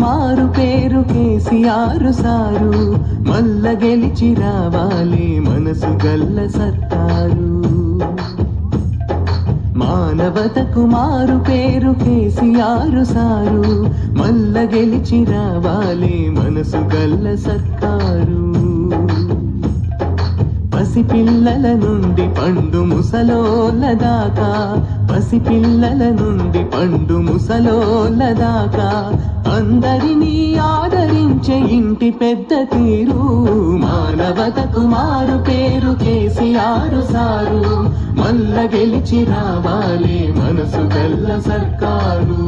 మారు పేరు కేసీఆర్ సారు, మల్ల గెలిచి రావాలి మనసు గల్ల సర్కారు. మానవతకు మారు పేరు కేసీఆర్ సారు, మల్ల గెలిచి రావాలి మనసు గల్ల సర్కారు. పసిపిల్లల నుండి పండు ముసలోళ్ళ దాకా, పసిపిల్లల నుండి పండు ముసలోళ్ళ దాకా అందరినీ ఆదరించే ఇంటి పెద్ద తీరు. మానవతకు మారు పేరు కేసీఆర్ సారు, మల్ల గెలిచి రావాలి మనసు గల్ల సర్కారు.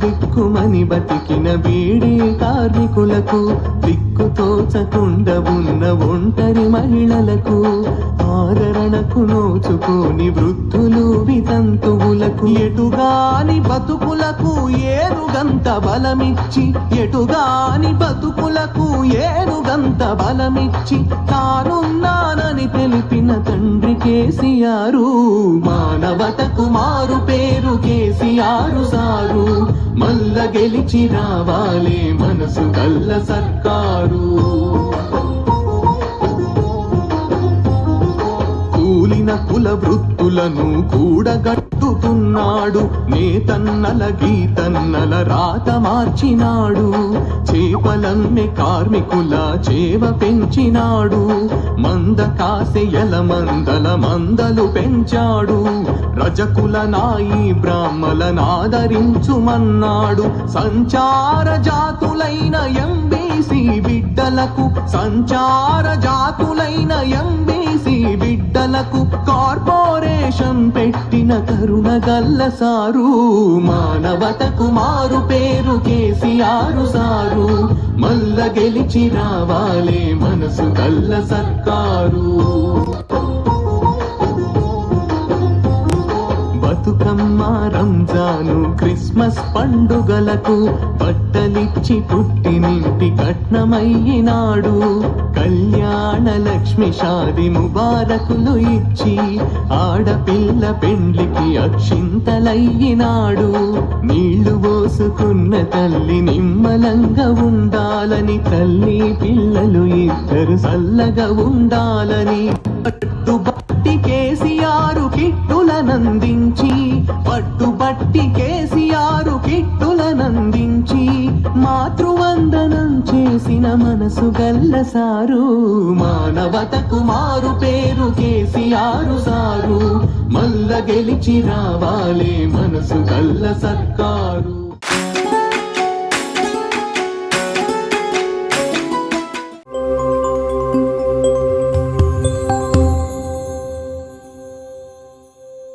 బిక్కుమని బతికిన బీడీ కార్మికులకు, దిక్కు తోచకుండా ఉన్న ఒంటరి మహిళలకు, ఆదరణకు నోచుకోని వృద్ధులు వితంతువులకు, ఎటుగాని బతుకులకు ఏనుగంత బలమిచ్చి, ఎటుగాని బతుకులకు ఏనుగంత బలమిచ్చి తానున్నానని తెలిపిన తండ్రి కేసీఆరు. మానవతకు మారు పేరు కేసీఆర్ సారు, మల్ల గెలిచి రావాలి మనసు గల్ల సర్కారు. కూలిన కుల వృత్తులను కూడగట్టుతున్నాడు, నేతన్నల గీతన్నల రాత మార్చినాడు. చేపలమ్మె కార్మికుల చేవ పెంచినాడు, మంద కాసెయల మందల మందలు పెంచాడు. రజకుల నాయి బ్రాహ్మలనాదరించుమన్నాడు, సంచార జాతులైన ఎంబీసీ బిడ్డలకు, సంచార జాతులైన ఎంబీసీ బిడ్డలకు కార్పొరేషన్ పెట్టిన కరుణ గల్ల సారు. మానవతకు మారు పేరు కేసీఆర్ సారు, మల్ల గెలిచి రావాలి మనసు గల్ల సర్కారు. బతుకమ్మ రంజాను క్రిస్మస్ పండుగలకు బట్టలిచ్చి పుట్టినింటి కట్నమయ్యినాడు. కళ్యాణ లక్ష్మి షాది ముబారకులు ఇచ్చి ఆడపిల్ల పెండ్లికి అక్షింతలయ్యినాడు. నీళ్లు పోసుకున్న తల్లి నిమ్మలంగా ఉండాలని, తల్లి పిల్లలు ఇద్దరు చల్లగా ఉండాలని పట్టుబట్టి కేసీఆర్ కిట్టులనందించి, పట్టుబట్టి కేసీఆర్ కిట్టులనందించి మాతృవందనం చేసిన మనసు గల్ల సారు. మానవతకు మారు పేరు కేసీఆర్ సారు, మల్ల గెలిచి రావాలి మనసు గల్ల సర్కారు.